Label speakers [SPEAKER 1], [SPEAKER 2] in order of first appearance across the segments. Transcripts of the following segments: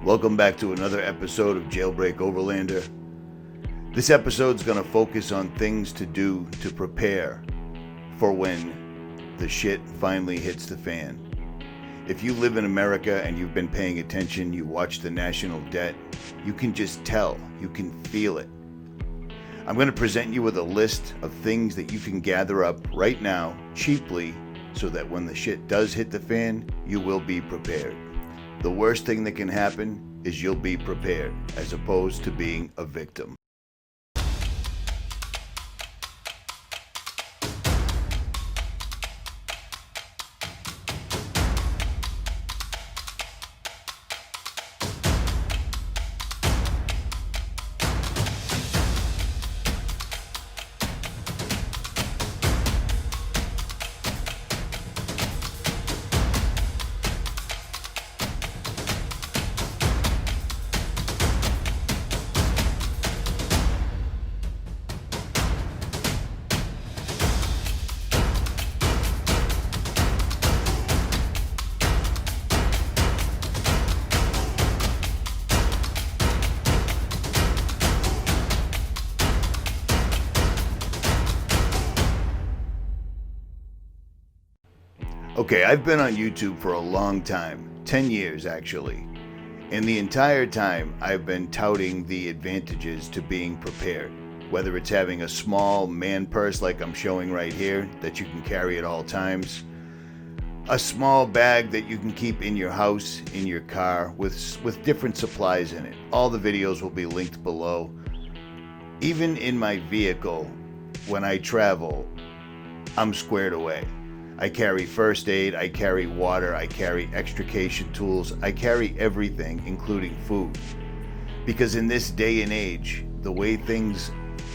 [SPEAKER 1] Welcome back to another episode of JailBreak Overlander. This episode's going to focus on things to do to prepare for when the shit finally hits the fan. If you live in America and you've been paying attention, you watch the national debt, you can just tell, you can feel it. I'm going to present you with a list of things that you can gather up right now, cheaply, so that when the shit does hit the fan, you will be prepared. The worst thing that can happen is you'll be prepared, as opposed to being a victim. Okay, I've been on YouTube for a long time, 10 years actually, and the entire time I've been touting the advantages to being prepared, whether it's having a small man purse like I'm showing right here that you can carry at all times, a small bag that you can keep in your house, in your car, with different supplies in it. All the videos will be linked below. Even in my vehicle, when I travel, I'm squared away. I carry first aid, I carry water, I carry extrication tools, I carry everything, including food. Because in this day and age, the way things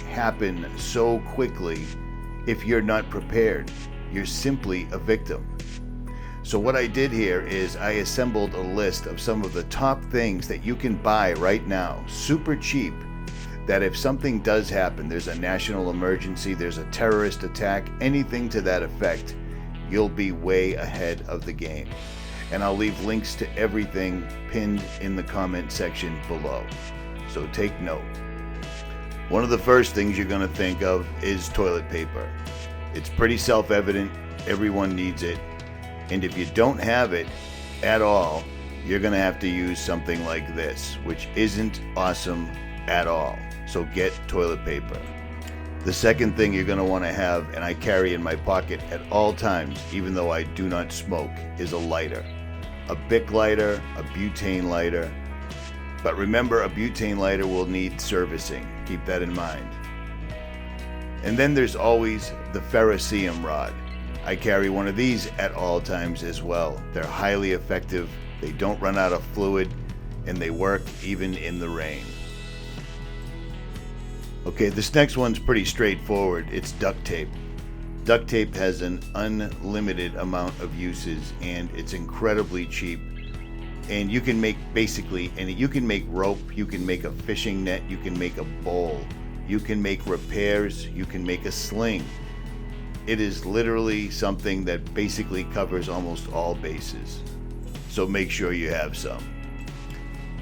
[SPEAKER 1] happen so quickly, if you're not prepared, you're simply a victim. So what I did here is I assembled a list of some of the top things that you can buy right now, super cheap, that if something does happen, there's a national emergency, there's a terrorist attack, anything to that effect, you'll be way ahead of the game. And I'll leave links to everything pinned in the comment section below. So take note. One of the first things you're going to think of is toilet paper. It's pretty self-evident, everyone needs it. And if you don't have it at all, you're going to have to use something like this, which isn't awesome at all. So get toilet paper. The second thing you're going to want to have, and I carry in my pocket at all times, even though I do not smoke, is a lighter. A Bic lighter, a butane lighter. But remember, a butane lighter will need servicing. Keep that in mind. And then there's always the ferrocerium rod. I carry one of these at all times as well. They're highly effective, they don't run out of fluid, and they work even in the rain. Okay, this next one's pretty straightforward. It's duct tape. Duct tape has an unlimited amount of uses and it's incredibly cheap. And you can make basically, and you can make rope, you can make a fishing net, you can make a bowl, you can make repairs, you can make a sling. It is literally something that basically covers almost all bases. So make sure you have some.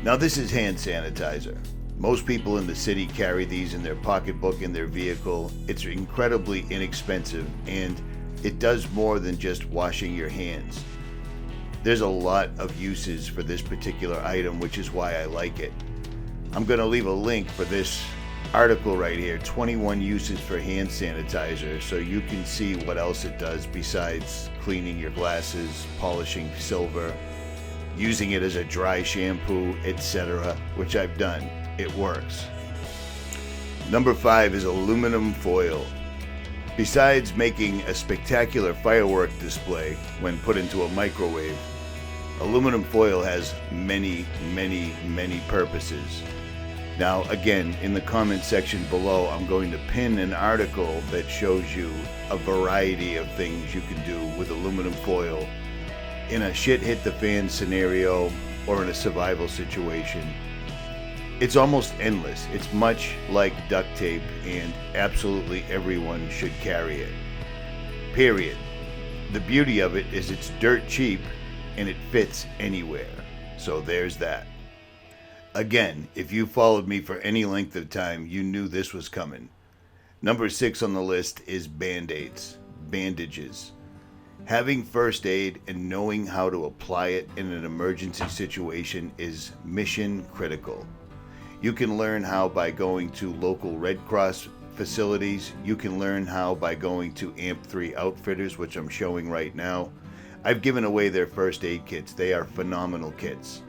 [SPEAKER 1] Now this is hand sanitizer. Most people in the city carry these in their pocketbook in their vehicle. It's incredibly inexpensive and it does more than just washing your hands. There's a lot of uses for this particular item, which is why I like it. I'm going to leave a link for this article right here, 21 uses for hand sanitizer, so you can see what else it does besides cleaning your glasses, polishing silver, using it as a dry shampoo, etc., which I've done. It works. Number 5 is aluminum foil. Besides making a spectacular firework display when put into a microwave, aluminum foil has many purposes. Now again, in the comment section below, I'm going to pin an article that shows you a variety of things you can do with aluminum foil in a shit hit the fan scenario or in a survival situation. It's almost endless. It's much like duct tape, and absolutely everyone should carry it. Period. The beauty of it is it's dirt cheap and it fits anywhere. So there's that. Again, if you followed me for any length of time, you knew this was coming. Number 6 on the list is Band-Aids, bandages. Having first aid and knowing how to apply it in an emergency situation is mission critical. You can learn how by going to local Red Cross facilities. You can learn how by going to AMP3 Outfitters, which I'm showing right now. I've given away their first aid kits. They are phenomenal kits.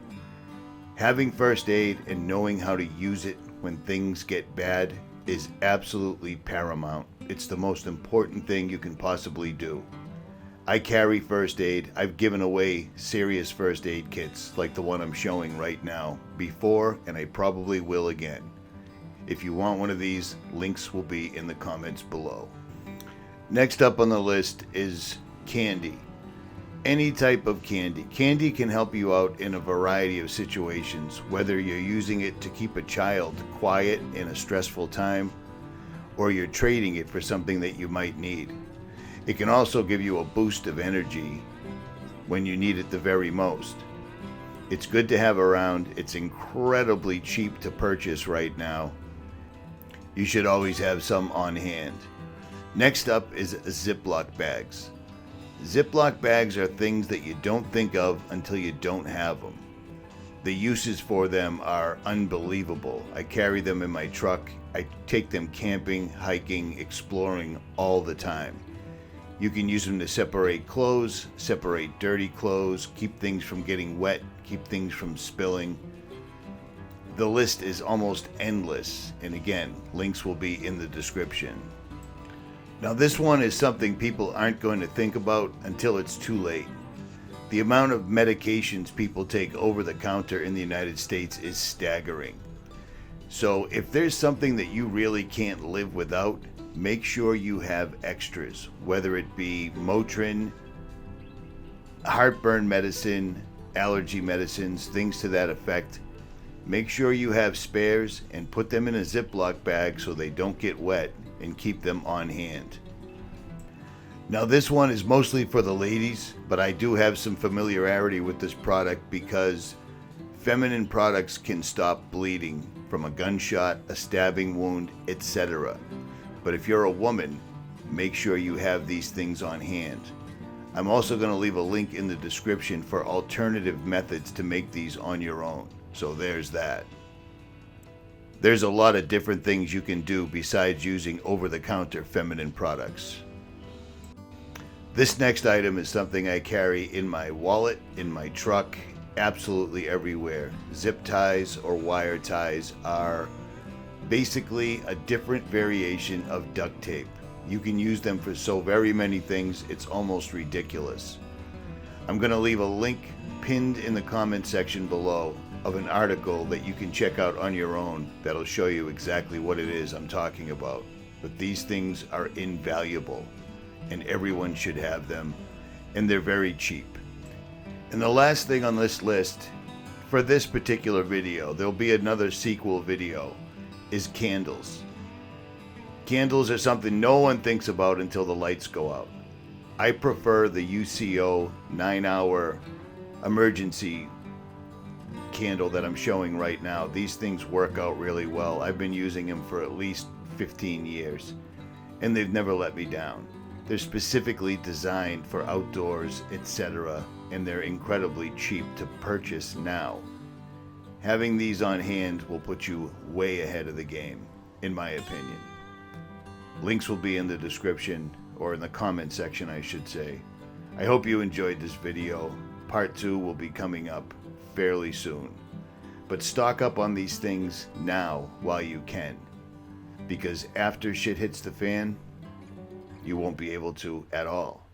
[SPEAKER 1] Having first aid and knowing how to use it when things get bad is absolutely paramount. It's the most important thing you can possibly do. I carry first aid. I've given away serious first aid kits like the one I'm showing right now before, and I probably will again. If you want one of these, links will be in the comments below. Next up on the list is candy. Any type of candy. Candy can help you out in a variety of situations, whether you're using it to keep a child quiet in a stressful time, or you're trading it for something that you might need. It can also give you a boost of energy when you need it the very most. It's good to have around. It's incredibly cheap to purchase right now. You should always have some on hand. Next up is Ziploc bags. Ziploc bags are things that you don't think of until you don't have them. The uses for them are unbelievable. I carry them in my truck. I take them camping, hiking, exploring all the time. You can use them to separate clothes, separate dirty clothes, keep things from getting wet, keep things from spilling. The list is almost endless, and again, links will be in the description. Now this one is something people aren't going to think about until it's too late. The amount of medications people take over the counter in the United States is staggering. So if there's something that you really can't live without, make sure you have extras, whether it be Motrin, heartburn medicine, allergy medicines, things to that effect. Make sure you have spares and put them in a Ziploc bag so they don't get wet, and keep them on hand. Now this one is mostly for the ladies, but I do have some familiarity with this product because feminine products can stop bleeding from a gunshot, a stabbing wound, etc. But if you're a woman, make sure you have these things on hand. I'm also going to leave a link in the description for alternative methods to make these on your own. So there's that. There's a lot of different things you can do besides using over-the-counter feminine products. This next item is something I carry in my wallet, in my truck, absolutely everywhere. Zip ties or wire ties are basically a different variation of duct tape. You can use them for so very many things, it's almost ridiculous. I'm going to leave a link pinned in the comment section below of an article that you can check out on your own that'll show you exactly what it is I'm talking about. But these things are invaluable and everyone should have them, and they're very cheap. And the last thing on this list for this particular video, there'll be another sequel video, is candles. Candles are something no one thinks about until the lights go out. I prefer the UCO 9-hour emergency candle that I'm showing right now. These things work out really well. I've been using them for at least 15 years and they've never let me down. They're specifically designed for outdoors, etc., and they're incredibly cheap to purchase now. Having these on hand will put you way ahead of the game, in my opinion. Links will be in the description, or in the comment section I should say. I hope you enjoyed this video. Part 2 will be coming up fairly soon. But stock up on these things now while you can, because after shit hits the fan, you won't be able to at all.